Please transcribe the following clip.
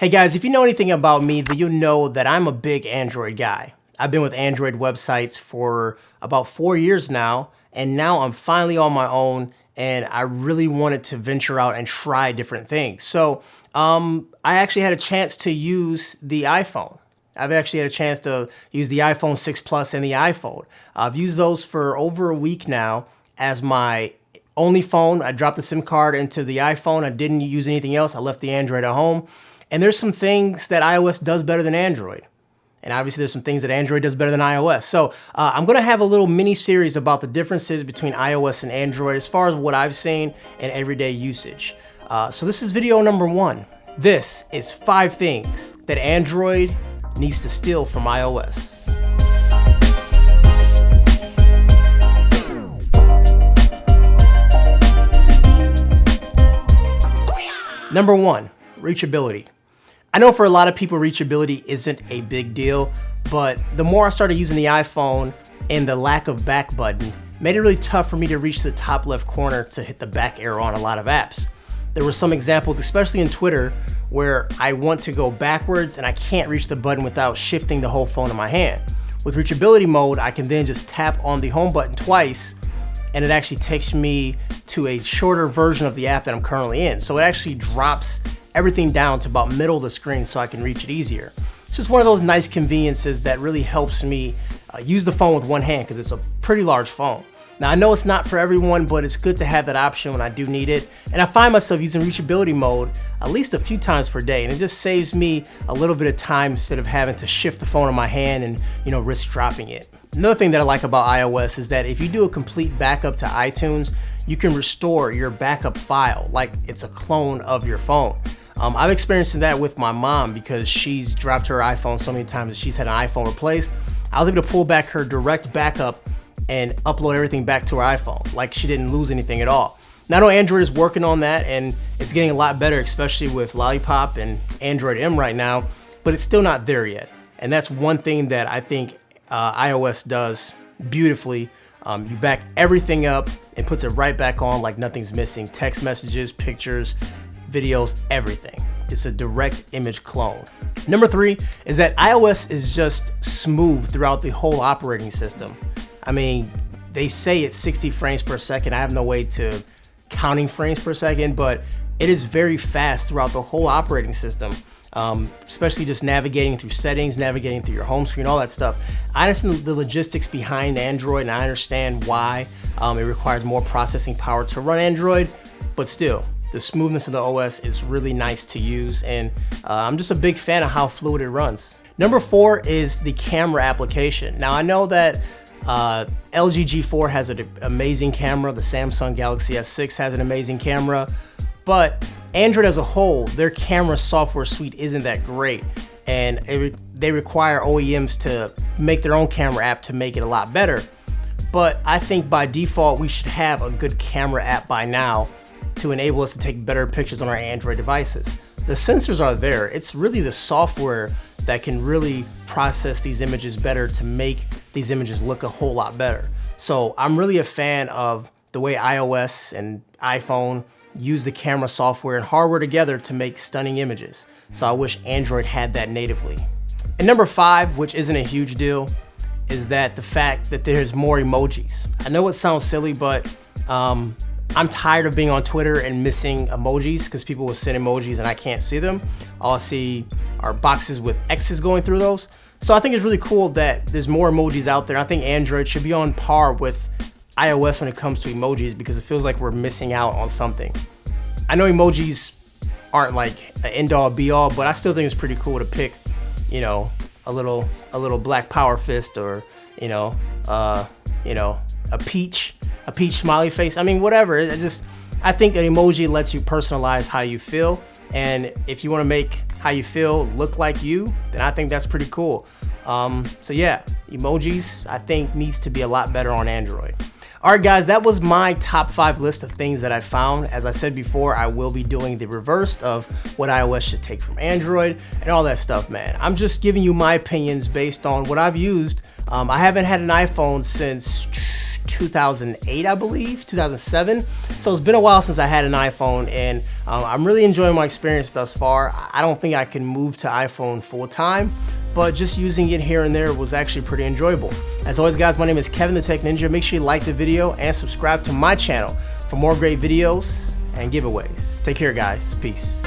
Hey guys, if you know anything about me, then you know that I'm a big Android guy. I've been with Android websites for about 4 years now, and now I'm finally on my own, and I really wanted to venture out and try different things. So I actually had a chance to use the iPhone. I've actually had a chance to use the iPhone 6 Plus and the iPhone. I've used those for over a week now as my only phone. I dropped the SIM card into the iPhone. I didn't use anything else. I left the Android at home. And there's some things that iOS does better than Android. And obviously there's some things that Android does better than iOS. So I'm gonna have a little mini series about the differences between iOS and Android as far as what I've seen in everyday usage. So this is video number 1. This is 5 things that Android needs to steal from iOS. Number 1, reachability. I know for a lot of people, reachability isn't a big deal, but the more I started using the iPhone and the lack of back button made it really tough for me to reach the top left corner to hit the back arrow on a lot of apps. There were some examples, especially in Twitter, where I want to go backwards and I can't reach the button without shifting the whole phone in my hand. With reachability mode, I can then just tap on the home button twice and it actually takes me to a shorter version of the app that I'm currently in. So it actually drops everything down to about middle of the screen so I can reach it easier. It's just one of those nice conveniences that really helps me use the phone with one hand because it's a pretty large phone. Now I know it's not for everyone, but it's good to have that option when I do need it. And I find myself using reachability mode at least a few times per day, and it just saves me a little bit of time instead of having to shift the phone in my hand and risk dropping it. Another thing that I like about iOS is that if you do a complete backup to iTunes, you can restore your backup file like it's a clone of your phone. I've experienced that with my mom because she's dropped her iPhone so many times that she's had an iPhone replaced. I was able to pull back her direct backup and upload everything back to her iPhone like she didn't lose anything at all. Now I know Android is working on that and it's getting a lot better, especially with Lollipop and Android M right now, but it's still not there yet. And that's one thing that I think iOS does beautifully. You back everything up and puts it right back on like nothing's missing. Text messages, pictures, videos, everything. It's a direct image clone. Number 3 is that iOS is just smooth throughout the whole operating system. I mean, they say it's 60 frames per second. I have no way to counting frames per second, but it is very fast throughout the whole operating system, especially just navigating through settings, navigating through your home screen, all that stuff. I understand the logistics behind Android, and I understand why it requires more processing power to run Android, but still, the smoothness of the OS is really nice to use, and I'm just a big fan of how fluid it runs. Number 4 is the camera application. Now I know that LG G4 has an amazing camera, the Samsung Galaxy S6 has an amazing camera, but Android as a whole, their camera software suite isn't that great, and they require OEMs to make their own camera app to make it a lot better. But I think by default, we should have a good camera app by now to enable us to take better pictures on our Android devices. The sensors are there. It's really the software that can really process these images better to make these images look a whole lot better. So I'm really a fan of the way iOS and iPhone use the camera software and hardware together to make stunning images. So I wish Android had that natively. And number 5, which isn't a huge deal, is that the fact that there's more emojis. I know it sounds silly, but I'm tired of being on Twitter and missing emojis because people will send emojis and I can't see them. All I see are boxes with X's going through those. So I think it's really cool that there's more emojis out there. I think Android should be on par with iOS when it comes to emojis because it feels like we're missing out on something. I know emojis aren't like an end-all be-all, but I still think it's pretty cool to pick, a little black power fist or, a peach smiley face. I mean, whatever. I think an emoji lets you personalize how you feel. And if you want to make how you feel look like you, then I think that's pretty cool. So yeah, emojis I think needs to be a lot better on Android. All right, guys, that was my top 5 list of things that I found. As I said before, I will be doing the reverse of what iOS should take from Android and all that stuff, man. I'm just giving you my opinions based on what I've used. I haven't had an iPhone since 2008, I believe, 2007. So it's been a while since I had an iPhone, and I'm really enjoying my experience thus far. I don't think I can move to iPhone full time, but just using it here and there was actually pretty enjoyable. As always, guys, my name is Kevin the Tech Ninja. Make sure you like the video and subscribe to my channel for more great videos and giveaways. Take care, guys. Peace.